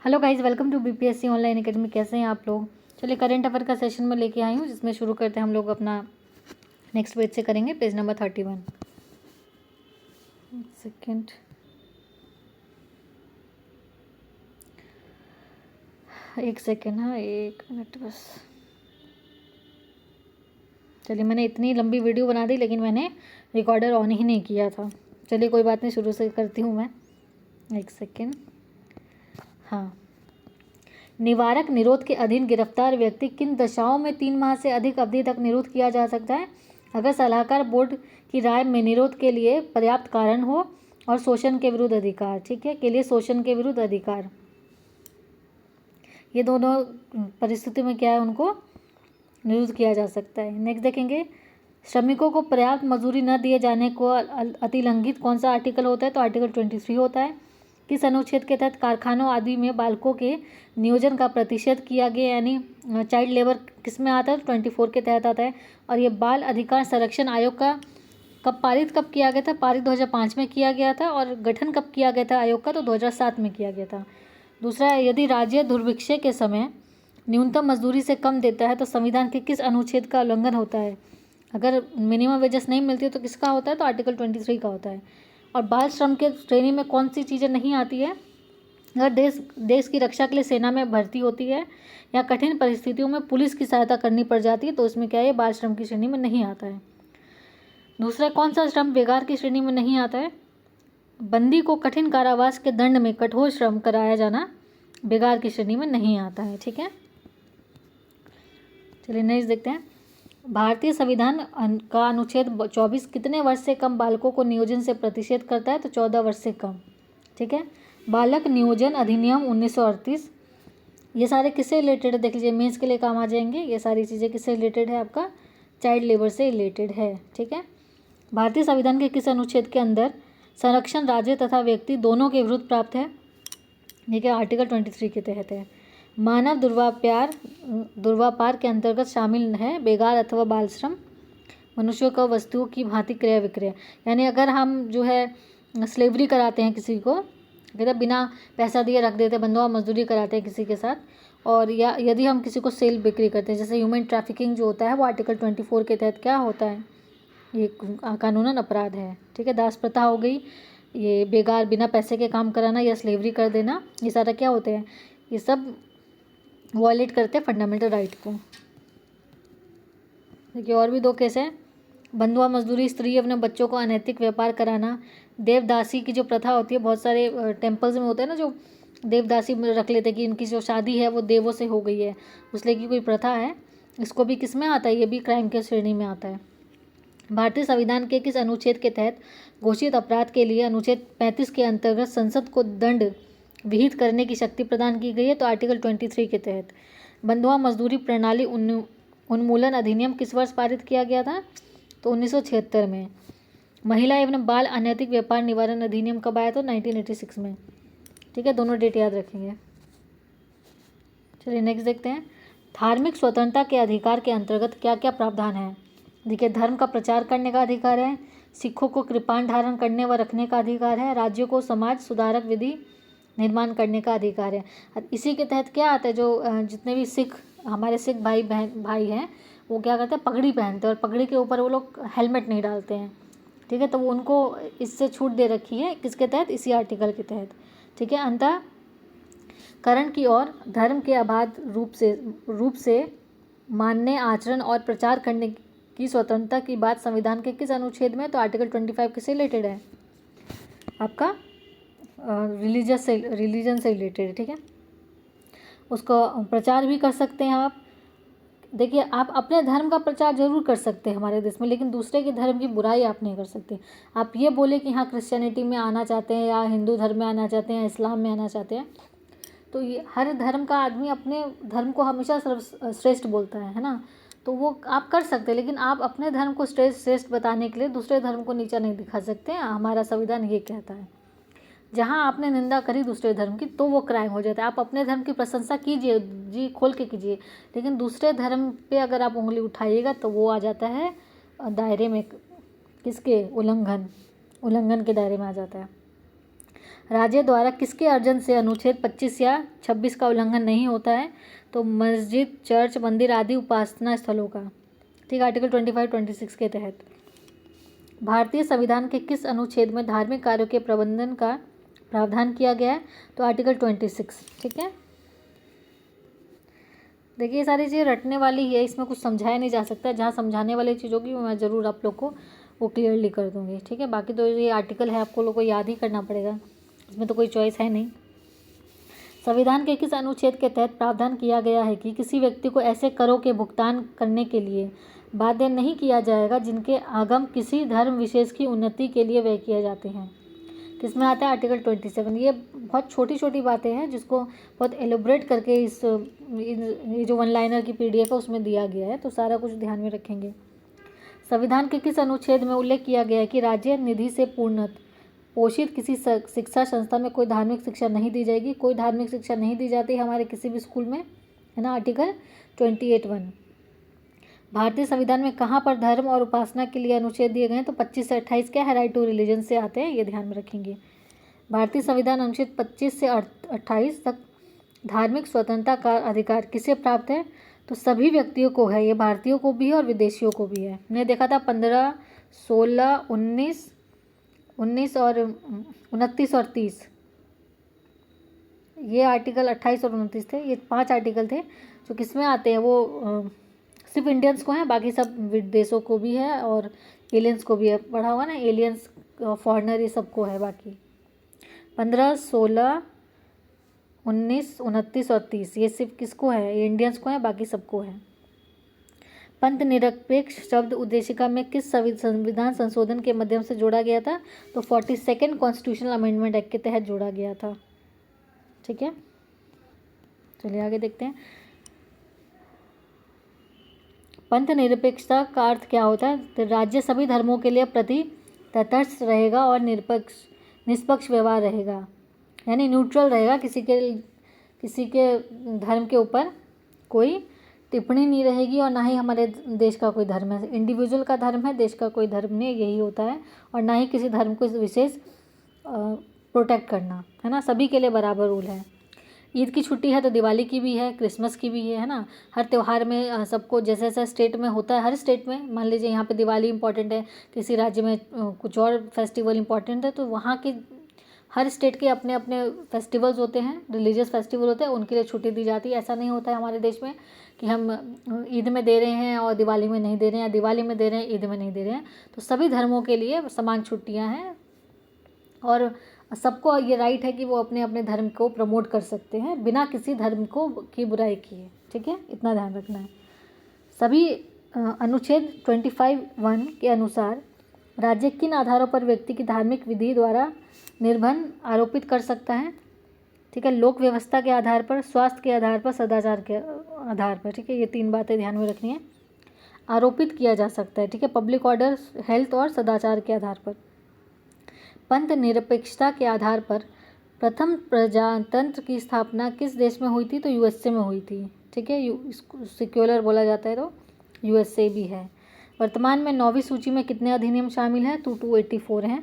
Hello guys, welcome to BPSC online academy. कैसे हैं आप लोग? चलिए करंट अफेयर का सेशन में लेके आई हूँ, जिसमें शुरू करते हैं हम लोग अपना नेक्स्ट पेज से करेंगे, पेज नंबर 31। सेकेंड, एक सेकेंड, हाँ 1 मिनट बस। चलिए, मैंने इतनी लंबी वीडियो बना दी लेकिन मैंने रिकॉर्डर ऑन ही नहीं किया था। चलिए कोई बात नहीं, शुरू से करती हूँ मैं। एक सेकेंड, हाँ। निवारक निरोध के अधीन गिरफ्तार व्यक्ति किन दशाओं में 3 माह से अधिक अवधि तक निरोध किया जा सकता है? अगर सलाहकार बोर्ड की राय में निरोध के लिए पर्याप्त कारण हो और शोषण के विरुद्ध अधिकार, ठीक है, के लिए शोषण के विरुद्ध अधिकार, ये दोनों परिस्थिति में क्या है, उनको निरुद्ध किया जा सकता है। नेक्स्ट देखेंगे, श्रमिकों को पर्याप्त मजदूरी न दिए जाने को अतिलंघित कौन सा आर्टिकल होता है? तो आर्टिकल 23 होता है। किस अनुच्छेद के तहत कारखानों आदि में बालकों के नियोजन का प्रतिषेध किया गया, यानी चाइल्ड लेबर किस में आता है? 24 के तहत आता है। और ये बाल अधिकार संरक्षण आयोग का कब किया गया था? पारित 2005 में किया गया था। और गठन कब किया गया था आयोग का? तो 2007 में किया गया था। दूसरा, यदि राज्य दुर्भिक्ष के समय न्यूनतम मजदूरी से कम देता है तो संविधान के किस अनुच्छेद का उल्लंघन होता है? अगर मिनिमम वेजेस नहीं मिलती है तो किसका होता है? तो आर्टिकल 23 का होता है। और बाल श्रम के श्रेणी में कौन सी चीज़ें नहीं आती है? अगर देश की रक्षा के लिए सेना में भर्ती होती है या कठिन परिस्थितियों में पुलिस की सहायता करनी पड़ जाती है, तो इसमें क्या है, बाल श्रम की श्रेणी में नहीं आता है। दूसरा, कौन सा श्रम बेगार की श्रेणी में नहीं आता है? बंदी को कठिन कारावास के दंड में कठोर श्रम कराया जाना बेगार की श्रेणी में नहीं आता है, ठीक है। चलिए नेक्स्ट देखते हैं। भारतीय संविधान का अनुच्छेद 24 कितने वर्ष से कम बालकों को नियोजन से प्रतिषेध करता है? तो 14 वर्ष से कम, ठीक है। बालक नियोजन अधिनियम 1938, ये सारे किससे रिलेटेड है? देख लीजिए, मेंस के लिए काम आ जाएंगे। ये सारी चीज़ें किससे रिलेटेड है? आपका चाइल्ड लेबर से रिलेटेड है, ठीक है। भारतीय संविधान के किस अनुच्छेद के अंदर संरक्षण राज्य तथा व्यक्ति दोनों के विरुद्ध प्राप्त है? ठीक है, आर्टिकल 23 के तहत है। मानव दुर्व्यापार के अंतर्गत शामिल है बेगार अथवा बाल श्रम, मनुष्यों का वस्तुओं की भांति क्रय विक्रय, यानी अगर हम जो है स्लेवरी कराते हैं किसी को, मतलब बिना पैसा दिए रख देते, बंधुआ मजदूरी कराते हैं किसी के साथ, और या यदि हम किसी को सेल बिक्री करते हैं, जैसे ह्यूमन ट्रैफिकिंग जो होता है वो आर्टिकल 24 के तहत क्या होता है? ये कानूनन अपराध है, ठीक है। दास प्रथा हो गई, ये बेगार बिना पैसे के काम कराना या स्लेवरी कर देना, ये सारा क्या होते हैं? ये सब वॉयलेट करते हैं फंडामेंटल राइट को। देखिए और भी 2 केस हैं। बंधुआ मजदूरी, स्त्री अपने बच्चों को अनैतिक व्यापार कराना, देवदासी की जो प्रथा होती है, बहुत सारे टेम्पल्स में होता है ना, जो देवदासी रख लेते हैं कि इनकी जो शादी है वो देवों से हो गई है, इसलिए की कोई प्रथा है, इसको भी किस में आता है? ये भी क्राइम के श्रेणी में आता है। भारतीय संविधान के किस अनुच्छेद के तहत घोषित अपराध के लिए अनुच्छेद 35 के अंतर्गत संसद को दंड विहित करने की शक्ति प्रदान की गई है? तो आर्टिकल 23 के तहत। बंधुआ मजदूरी प्रणाली उन्मूलन अधिनियम किस वर्ष पारित किया गया था? तो 1976 में। महिला एवं बाल अनैतिक व्यापार निवारण अधिनियम कब आया था? 1986 में, ठीक है। दोनों डेट याद रखेंगे। चलिए नेक्स्ट देखते हैं। धार्मिक स्वतंत्रता के अधिकार के अंतर्गत क्या क्या प्रावधान है? देखिए, धर्म का प्रचार करने का अधिकार है, सिखों को कृपाण धारण करने व रखने का अधिकार है, राज्यों को समाज सुधारक विधि निर्माण करने का अधिकार है। इसी के तहत क्या आता है, जो जितने भी हमारे सिख भाई हैं, वो क्या करते हैं? पगड़ी पहनते हैं, और पगड़ी के ऊपर वो लोग हेलमेट नहीं डालते हैं, ठीक है। तो वो उनको इससे छूट दे रखी है, किसके तहत? इसी आर्टिकल के तहत, ठीक है। अंतःकरण की ओर धर्म के अबाध रूप से मानने, आचरण और प्रचार करने की स्वतंत्रता की बात संविधान के किस अनुच्छेद में? तो आर्टिकल 25 किससे रिलेटेड है? आपका रिलीजन से रिलेटेड है, ठीक है। उसको प्रचार भी कर सकते हैं आप। देखिए, आप अपने धर्म का प्रचार जरूर कर सकते हैं हमारे देश में, लेकिन दूसरे के धर्म की बुराई आप नहीं कर सकते। आप ये बोले कि हाँ क्रिश्चियनिटी में आना चाहते हैं, या हिंदू धर्म में आना चाहते हैं, इस्लाम में आना चाहते हैं, तो ये हर धर्म का आदमी अपने धर्म को हमेशा श्रेष्ठ बोलता है ना, तो वो आप कर सकते हैं, लेकिन आप अपने धर्म को श्रेष्ठ बताने के लिए दूसरे धर्म को नीचा नहीं दिखा सकते। हमारा संविधान ये कहता है। जहाँ आपने निंदा करी दूसरे धर्म की, तो वो क्राइम हो जाता है। आप अपने धर्म की प्रशंसा कीजिए, जी खोल के कीजिए, लेकिन दूसरे धर्म पे अगर आप उंगली उठाइएगा तो वो आ जाता है दायरे में, किसके? उल्लंघन के दायरे में आ जाता है। राज्य द्वारा किसके अर्जन से अनुच्छेद 25 या 26 का उल्लंघन नहीं होता है? तो मस्जिद, चर्च, मंदिर आदि उपासना स्थलों का। ठीक, आर्टिकल 25-26 के तहत। भारतीय संविधान के किस अनुच्छेद में धार्मिक कार्यों के प्रबंधन का प्रावधान किया गया है? तो आर्टिकल 26। ठीक है, देखिए ये सारी चीज़ें रटने वाली है, इसमें कुछ समझाया नहीं जा सकता। जहाँ समझाने वाली चीज़ होगी मैं ज़रूर आप लोग को वो क्लियरली कर दूँगी। ठीक है, बाकी तो ये आर्टिकल है आपको लोग को याद ही करना पड़ेगा, इसमें तो कोई चॉइस है नहीं। संविधान के किस अनुच्छेद के तहत प्रावधान किया गया है कि किसी व्यक्ति को ऐसे करों के भुगतान करने के लिए बाध्य नहीं किया जाएगा जिनके आगम किसी धर्म विशेष की उन्नति के लिए व्यय किए जाते हैं? किसमें आता है? आर्टिकल 27। ये बहुत छोटी छोटी बातें हैं जिसको बहुत एलोब्रेट करके ये जो वन लाइनर की PDF है उसमें दिया गया है, तो सारा कुछ ध्यान में रखेंगे। संविधान के किस अनुच्छेद में उल्लेख किया गया है कि राज्य निधि से पूर्णतः पोषित किसी शिक्षा संस्था में कोई धार्मिक शिक्षा नहीं दी जाएगी? कोई धार्मिक शिक्षा नहीं दी जाती हमारे किसी भी स्कूल में, है ना, आर्टिकल 28(1). भारतीय संविधान में कहाँ पर धर्म और उपासना के लिए अनुच्छेद दिए गए हैं? तो 25 से 28 क्या है? राइट टू रिलीजन से आते हैं, ये ध्यान में रखेंगे। भारतीय संविधान अनुच्छेद 25 से 28 तक धार्मिक स्वतंत्रता का अधिकार किसे प्राप्त है? तो सभी व्यक्तियों को है, ये भारतीयों को भी है और विदेशियों को भी है। हमने देखा था 15, 16, 19 और 29 और 30, ये आर्टिकल 28 और 29 थे। ये 5 आर्टिकल थे जो किस में आते हैं? वो सिर्फ इंडियंस को हैं, बाकी सब विदेशों को भी है और एलियंस को भी है। पढ़ा हुआ ना, एलियंस, फॉरेनर, ये सबको है। बाकी 15, 16, 19, 29 और 30 ये सिर्फ किसको है? ये इंडियंस को है, बाकी सबको है। पंथ निरपेक्ष शब्द उद्देशिका में किस संविधान संशोधन के माध्यम से जोड़ा गया था? तो 42nd कॉन्स्टिट्यूशनल अमेंडमेंट एक्ट के तहत जोड़ा गया था। ठीक है, चलिए आगे देखते हैं। पंथ निरपेक्षता का अर्थ क्या होता है? तो राज्य सभी धर्मों के लिए प्रति तटस्थ रहेगा और निष्पक्ष व्यवहार रहेगा, यानी न्यूट्रल रहेगा। किसी के धर्म के ऊपर कोई टिप्पणी नहीं रहेगी और ना ही हमारे देश का कोई धर्म है। इंडिविजुअल का धर्म है, देश का कोई धर्म नहीं, यही होता है। और ना ही किसी धर्म को विशेष प्रोटेक्ट करना, है ना। सभी के लिए बराबर रूल है। ईद की छुट्टी है तो दिवाली की भी है, क्रिसमस की भी है ना। हर त्यौहार में सबको जैसे जैसा स्टेट में होता है, हर स्टेट में मान लीजिए यहाँ पे दिवाली इंपॉर्टेंट है, किसी राज्य में कुछ और फेस्टिवल इंपॉर्टेंट है, तो वहाँ के हर स्टेट के अपने अपने फेस्टिवल्स होते हैं, रिलीजियस फेस्टिवल होते हैं, उनके लिए छुट्टी दी जाती है। ऐसा नहीं होता है हमारे देश में कि हम ईद में दे रहे हैं और दिवाली में नहीं दे रहे हैं, या दिवाली में दे रहे हैं ईद में नहीं दे रहे हैं। तो सभी धर्मों के लिए समान छुट्टियाँ हैं और सबको ये राइट है कि वो अपने अपने धर्म को प्रमोट कर सकते हैं बिना किसी धर्म को की बुराई किए। ठीक है, इतना ध्यान रखना है। सभी अनुच्छेद 25(1) के अनुसार राज्य किन आधारों पर व्यक्ति की धार्मिक विधि द्वारा निर्बंध आरोपित कर सकता है? ठीक है, लोक व्यवस्था के आधार पर, स्वास्थ्य के आधार पर, सदाचार के आधार पर। ठीक है, ये 3 बातें ध्यान में रखनी है। आरोपित किया जा सकता है, ठीक है, पब्लिक ऑर्डर, हेल्थ और सदाचार के आधार पर। पंथ निरपेक्षता के आधार पर प्रथम प्रजातंत्र की स्थापना किस देश में हुई थी? तो USA में हुई थी। ठीक है, इसको सेक्युलर बोला जाता है, तो USA भी है। वर्तमान में 9वीं सूची में कितने अधिनियम शामिल हैं? तो 284 हैं।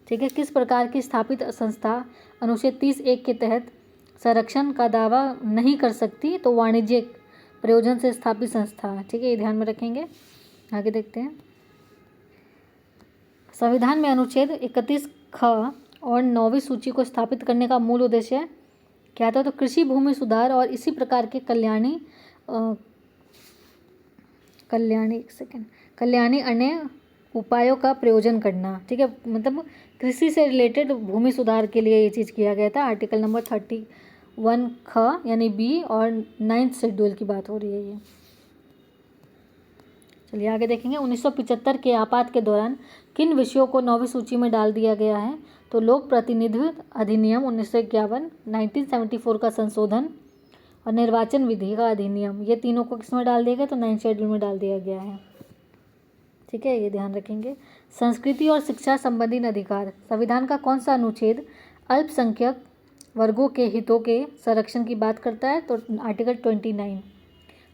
ठीक है, किस प्रकार की स्थापित संस्था अनुच्छेद 30(1) के तहत संरक्षण का दावा नहीं कर सकती? तो वाणिज्यिक प्रयोजन से स्थापित संस्था। ठीक है, ये ध्यान में रखेंगे। आगे देखते हैं। संविधान में अनुच्छेद 31 ख और 9वीं सूची को स्थापित करने का मूल उद्देश्य क्या था? तो कृषि भूमि सुधार और इसी प्रकार के कल्याणी अन्य उपायों का प्रयोजन करना। ठीक है, मतलब कृषि से रिलेटेड भूमि सुधार के लिए ये चीज़ किया गया था। आर्टिकल नंबर 31 ख यानी B और 9th शेड्यूल की बात हो रही है ये। चलिए आगे देखेंगे। 1975 के आपात के दौरान किन विषयों को 9वीं सूची में डाल दिया गया है? तो लोक प्रतिनिधित्व अधिनियम 1951, 1974 का संशोधन और निर्वाचन विधि का अधिनियम, ये तीनों को किस में डाल दिया गया? तो 9th शेड्यूल में डाल दिया गया है। ठीक है, ये ध्यान रखेंगे। संस्कृति और शिक्षा संबंधी अधिकार, संविधान का कौन सा अनुच्छेद अल्पसंख्यक वर्गों के हितों के संरक्षण की बात करता है? तो आर्टिकल 29।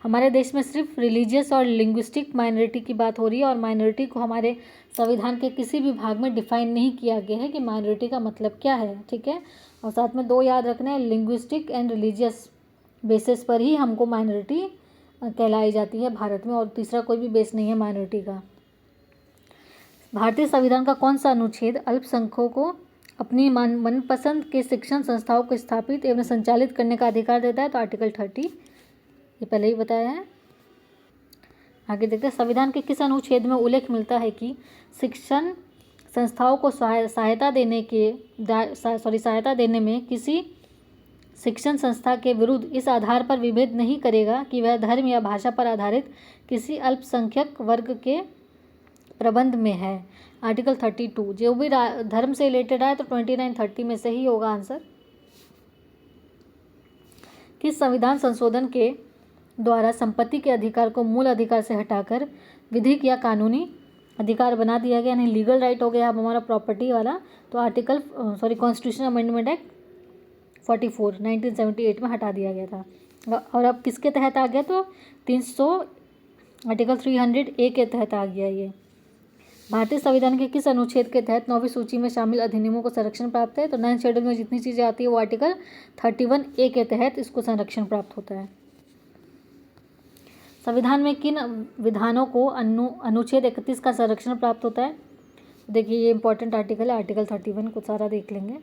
हमारे देश में सिर्फ रिलीजियस और लिंग्विस्टिक माइनॉरिटी की बात हो रही है और माइनॉरिटी को हमारे संविधान के किसी भी भाग में डिफाइन नहीं किया गया है कि माइनॉरिटी का मतलब क्या है, ठीक है। और साथ में 2 याद रखना है, लिंग्विस्टिक एंड रिलीजियस बेसिस पर ही हमको माइनॉरिटी कहलाई जाती है भारत में, और तीसरा कोई भी बेस नहीं है माइनॉरिटी का। भारतीय संविधान का कौन सा अनुच्छेद अल्पसंख्यकों को अपनी मनपसंद के शिक्षण संस्थाओं को स्थापित एवं संचालित करने का अधिकार देता है? तो आर्टिकल 30, ये पहले ही बताया है। आगे देखते हैं, संविधान के किस अनुच्छेद में उल्लेख मिलता है कि शिक्षण संस्थाओं को सहायता देने में किसी शिक्षण संस्था के विरुद्ध इस आधार पर विभेद नहीं करेगा कि वह धर्म या भाषा पर आधारित किसी अल्पसंख्यक वर्ग के प्रबंध में है? आर्टिकल 32, जो भी धर्म से रिलेटेड है तो 29-30 में से ही होगा आंसर। किस संविधान संशोधन के द्वारा संपत्ति के अधिकार को मूल अधिकार से हटाकर विधिक या कानूनी अधिकार बना दिया गया, यानी लीगल राइट हो गया अब हमारा प्रॉपर्टी वाला? तो कॉन्स्टिट्यूशन अमेंडमेंट एक्ट 44 1978 में हटा दिया गया था। और अब किसके तहत आ गया? तो 300 आर्टिकल 300A के तहत आ गया ये। भारतीय संविधान के किस अनुच्छेद के तहत 9वीं सूची में शामिल अधिनियमों को संरक्षण प्राप्त है? तो 9th शेड्यूल में जितनी चीज़ें आती है वो आर्टिकल 31A के तहत इसको संरक्षण प्राप्त होता है। संविधान में किन विधानों को अनुच्छेद 31 का संरक्षण प्राप्त होता है? देखिए ये इंपॉर्टेंट आर्टिकल है, आर्टिकल 31 को सारा देख लेंगे।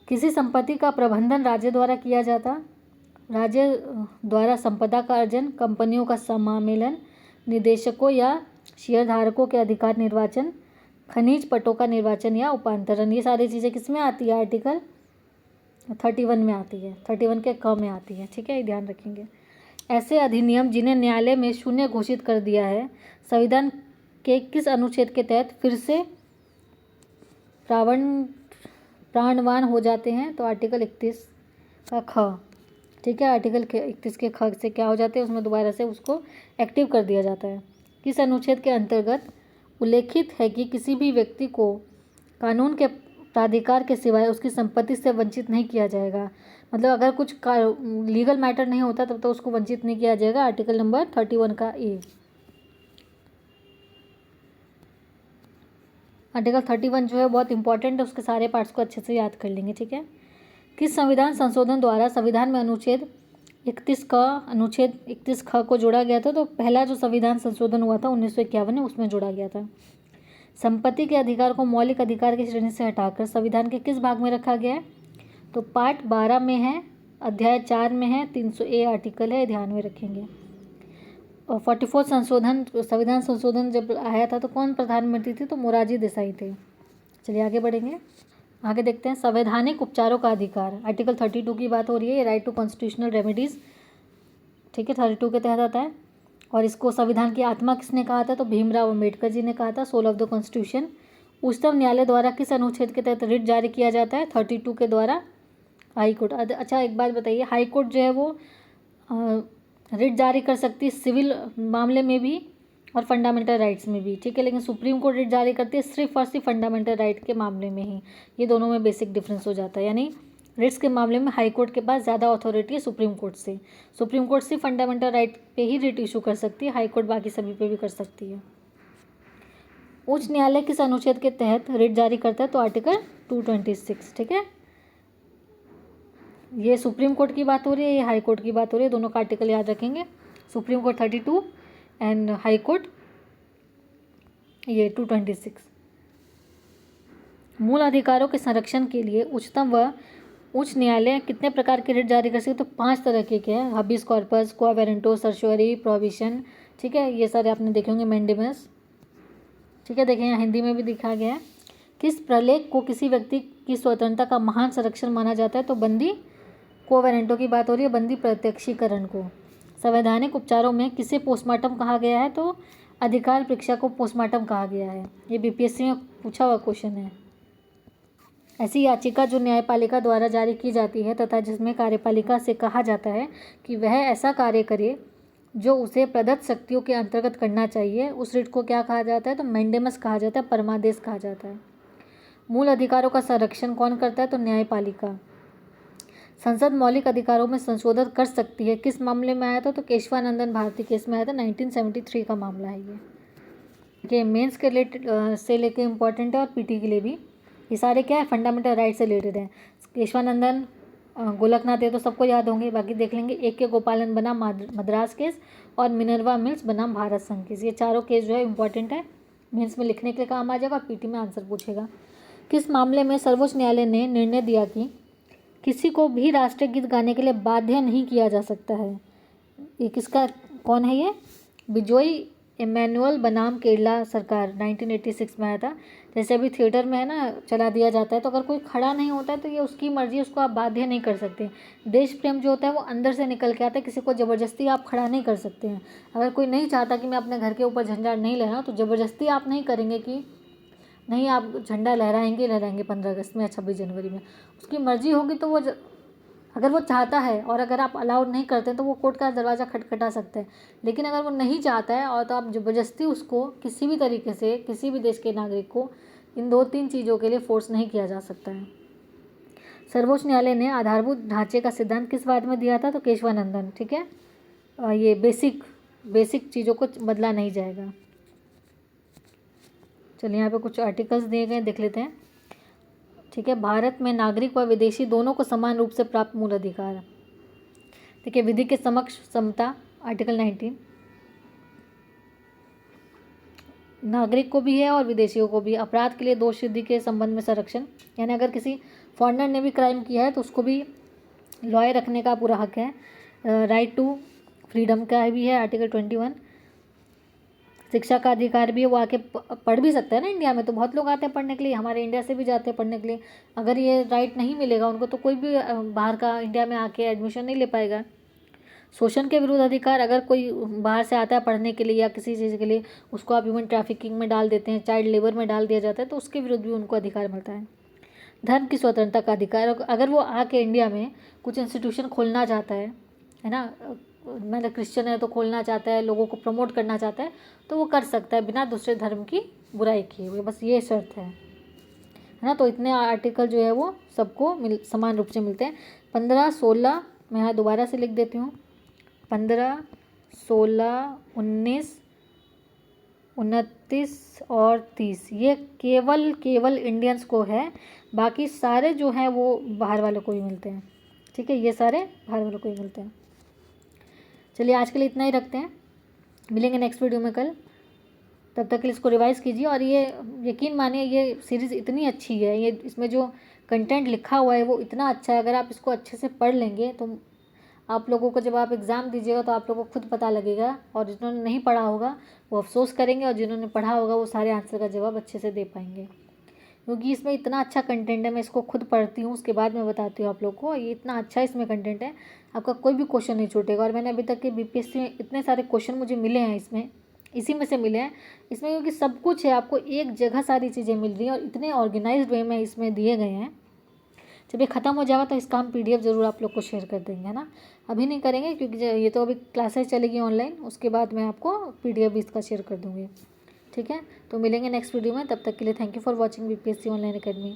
किसी संपत्ति का प्रबंधन राज्य द्वारा किया जाता? राज्य द्वारा संपदा का अर्जन, कंपनियों का सम्मेलन, निदेशकों या शेयरधारकों के अधिकार निर्वाचन, खनिज पटों का निर्वाचन या उपांतरण, ये सारी चीज़ें किस में आती है? आर्टिकल 31 में आती है, 31 के क में आती है, ठीक है, ये ध्यान रखेंगे। ऐसे अधिनियम जिन्हें न्यायालय में शून्य घोषित कर दिया है संविधान के किस अनुच्छेद के तहत फिर से प्राणवान हो जाते हैं? तो आर्टिकल 31 का ख, ठीक है, आर्टिकल 31 के ख से क्या हो जाते हैं? उसमें दोबारा से उसको एक्टिव कर दिया जाता है। किस अनुच्छेद के अंतर्गत उल्लेखित है कि किसी भी व्यक्ति को कानून के प्राधिकार के सिवाय उसकी संपत्ति से वंचित नहीं किया जाएगा? मतलब अगर कुछ लीगल मैटर नहीं होता तब तो उसको वंचित नहीं किया जाएगा। आर्टिकल नंबर 31 का ए। आर्टिकल 31 जो है बहुत इंपॉर्टेंट है, उसके सारे पार्ट्स को अच्छे से याद कर लेंगे, ठीक है। किस संविधान संशोधन द्वारा संविधान में अनुच्छेद 31 ख को जोड़ा गया था? तो पहला जो संविधान संशोधन हुआ था 1951 में, उसमें जोड़ा गया था। संपत्ति के अधिकार को मौलिक अधिकार की श्रेणी से हटाकर संविधान के किस भाग में रखा गया है? तो पार्ट 12 में है, अध्याय 4 में है, 300A आर्टिकल है, ध्यान में रखेंगे। और 44 संविधान संशोधन जब आया था तो कौन प्रधानमंत्री थे? तो मोरारजी देसाई थे। चलिए आगे बढ़ेंगे, आगे देखते हैं संवैधानिक उपचारों का अधिकार। आर्टिकल 32 की बात हो रही है, राइट टू कॉन्स्टिट्यूशनल रेमेडीज़, ठीक है, 32 के तहत आता है। और इसको संविधान की आत्मा किसने कहा था? तो भीमराव अम्बेडकर जी ने कहा था, सोल ऑफ द कॉन्स्टिट्यूशन। उच्चतम न्यायालय द्वारा किस अनुच्छेद के तहत रिट जारी किया जाता है? 32 के द्वारा हाई कोर्ट। अच्छा एक बात बताइए, हाई कोर्ट जो है वो रिट जारी कर सकती है सिविल मामले में भी और फंडामेंटल राइट्स में भी, ठीक है, लेकिन सुप्रीम कोर्ट रिट जारी करती है सिर्फ और सिर्फ फंडामेंटल राइट के मामले में ही। ये दोनों में बेसिक डिफरेंस हो जाता है, यानी रिट्स के मामले में हाई कोर्ट के पास ज़्यादा अथॉरिटी है सुप्रीम कोर्ट से। सुप्रीम कोर्ट सिर्फ फंडामेंटल राइट पे ही रिट इशू कर सकती है, हाई कोर्ट बाकी सभी पे भी कर सकती है। उच्च न्यायालय किस अनुच्छेद के तहत रिट जारी करता है? तो आर्टिकल 226, ठीक है। ये सुप्रीम कोर्ट की बात हो रही है, ये हाई कोर्ट की बात हो रही है, दोनों का आर्टिकल याद रखेंगे। Supreme court 32 and high court ये 226। मूल अधिकारों के संरक्षण के लिए उच्चतम व उच्च न्यायालय कितने प्रकार के रिट जारी कर सकते? तो 5 तरह के हैं, हबीस कॉर्पस, क्वा वारंटो, सर्चुरी, प्रोहिबिशन, ठीक है, ये सारे आपने देखे होंगे, मैंडेमस, ठीक है, देखें यहाँ हिंदी में भी दिखा गया है। किस प्रलेख को किसी व्यक्ति की स्वतंत्रता का महान संरक्षण माना जाता है? तो बंदी क्वा वारंटो की बात हो रही है, बंदी प्रत्यक्षीकरण को। संवैधानिक उपचारों में किसे पोस्टमार्टम कहा गया है? तो अधिकार परीक्षा को पोस्टमार्टम कहा गया है, ये बीपीएससी में पूछा हुआ क्वेश्चन है। ऐसी याचिका जो न्यायपालिका द्वारा जारी की जाती है तथा जिसमें कार्यपालिका से कहा जाता है कि वह ऐसा कार्य करे जो उसे प्रदत्त शक्तियों के अंतर्गत करना चाहिए, उस रिट को क्या कहा जाता है? तो मैंडेमस कहा जाता है, परमादेश कहा जाता है। मूल अधिकारों का संरक्षण कौन करता है? तो न्यायपालिका। संसद मौलिक अधिकारों में संशोधन कर सकती है, किस मामले में आया था? तो केशवानंदन भारती केस में आया था, 1973 का मामला है ये मेंस के रिलेटेड से लेके इम्पोर्टेंट है और पीटी के लिए भी। ये सारे क्या है? फंडामेंटल राइट से रिलेटेड है। केशवानंदन गोलकनाथ ये तो सबको याद होंगे, बाकी देख लेंगे। एक के गोपालन बनाम मद्रास केस और मिनर्वा मिल्स बनाम भारत संघ केस, ये चारों केस जो है इंपॉर्टेंट है, मेंस में लिखने के लिए काम आ जाएगा, पीटी में आंसर पूछेगा। किस मामले में सर्वोच्च न्यायालय ने निर्णय दिया कि किसी को भी राष्ट्रीय गीत गाने के लिए बाध्य नहीं किया जा सकता है? ये किसका, कौन है ये? बिजोई इमैनुअल बनाम केरला सरकार, 1986 में आया था। जैसे अभी थिएटर में है ना, चला दिया जाता है, तो अगर कोई खड़ा नहीं होता है तो ये उसकी मर्जी, उसको आप बाध्य नहीं कर सकते। देश प्रेम जो होता है वो अंदर से निकल के आता है, किसी को ज़बरदस्ती आप खड़ा नहीं कर सकते हैं। अगर कोई नहीं चाहता कि मैं अपने घर के ऊपर झंडा नहीं लहराऊं, तो ज़बरदस्ती आप नहीं करेंगे कि नहीं आप झंडा लहराएंगे 15 अगस्त में या 26 जनवरी में। उसकी मर्जी होगी तो वो अगर वो चाहता है और अगर आप अलाउड नहीं करते तो वो कोर्ट का दरवाज़ा खटखटा सकते हैं। लेकिन अगर वो नहीं चाहता है और तो आप ज़बरदस्ती उसको किसी भी तरीके से, किसी भी देश के नागरिक को इन 2-3 चीज़ों के लिए फोर्स नहीं किया जा सकता है। सर्वोच्च न्यायालय ने आधारभूत ढांचे का सिद्धांत किस वाद में दिया था? तो केशवानंदन। ठीक है, ये बेसिक चीज़ों को बदला नहीं जाएगा। चलिए यहाँ पे कुछ आर्टिकल्स दिए गए, देख लेते हैं। ठीक है, भारत में नागरिक व विदेशी दोनों को समान रूप से प्राप्त मूल अधिकार। देखिए, विधि के समक्ष समता, आर्टिकल 19, नागरिक को भी है और विदेशियों को भी। अपराध के लिए दोष सिद्धि के संबंध में संरक्षण, यानी अगर किसी फॉरेनर ने भी क्राइम किया है तो उसको भी लॉयर रखने का पूरा हक है। राइट टू फ्रीडम का भी है, आर्टिकल 21। शिक्षा का अधिकार भी है, वो आके पढ़ भी सकता है ना। इंडिया में तो बहुत लोग आते हैं पढ़ने के लिए, हमारे इंडिया से भी जाते हैं पढ़ने के लिए। अगर ये राइट नहीं मिलेगा उनको तो कोई भी बाहर का इंडिया में आके एडमिशन नहीं ले पाएगा। शोषण के विरुद्ध अधिकार, अगर कोई बाहर से आता है पढ़ने के लिए या किसी चीज़ के लिए, उसको आप ह्यूमन ट्रैफिकिंग में डाल देते हैं, चाइल्ड लेबर में डाल दिया जाता है, तो उसके विरुद्ध भी उनको अधिकार मिलता है। धर्म की स्वतंत्रता का अधिकार, अगर वो आके इंडिया में कुछ इंस्टीट्यूशन खोलना चाहता है ना, मतलब क्रिश्चियन है तो खोलना चाहता है, लोगों को प्रमोट करना चाहता है, तो वो कर सकता है बिना दूसरे धर्म की बुराई किए हुए, बस ये शर्त है ना। तो इतने आर्टिकल जो है वो सबको समान रूप से मिलते हैं। 15, 16 मैं यहाँ दोबारा से लिख देती हूँ। 15, 16, 19, 29 और 30 ये केवल इंडियंस को है, बाकी सारे जो हैं वो बाहर वालों को ही मिलते हैं। ठीक है, ये सारे बाहर वालों को ही मिलते हैं। चलिए आज के लिए इतना ही रखते हैं, मिलेंगे नेक्स्ट वीडियो में कल। तब तक के लिए इसको रिवाइज़ कीजिए। और ये यकीन मानिए ये सीरीज़ इतनी अच्छी है, ये इसमें जो कंटेंट लिखा हुआ है वो इतना अच्छा है। अगर आप इसको अच्छे से पढ़ लेंगे तो आप लोगों को जब आप एग्ज़ाम दीजिएगा तो आप लोगों को खुद पता लगेगा, और जिन्होंने नहीं पढ़ा होगा वो अफसोस करेंगे, और जिन्होंने पढ़ा होगा वो सारे आंसर का जवाब अच्छे से दे पाएंगे। क्योंकि इसमें इतना अच्छा कंटेंट है, मैं इसको खुद पढ़ती हूँ उसके बाद मैं बताती हूँ आप लोग को। ये इतना अच्छा इसमें कंटेंट है, आपका कोई भी क्वेश्चन नहीं छूटेगा। और मैंने अभी तक के बीपीएससी में इतने सारे क्वेश्चन मुझे मिले हैं इसमें, इसी में से मिले हैं इसमें, क्योंकि सब कुछ है, आपको एक जगह सारी चीज़ें मिल रही हैं और इतने ऑर्गेनाइज्ड वे में इसमें दिए गए हैं। जब ये ख़त्म हो जाएगा तो इसका हम PDF ज़रूर आप लोग को शेयर कर देंगे, है ना। अभी नहीं करेंगे क्योंकि ये तो अभी क्लासेस चलेगी ऑनलाइन, उसके बाद मैं आपको PDF भी इसका शेयर कर दूँगी। ठीक है, तो मिलेंगे नेक्स्ट वीडियो में, तब तक के लिए thank you for watching BPSC online academy.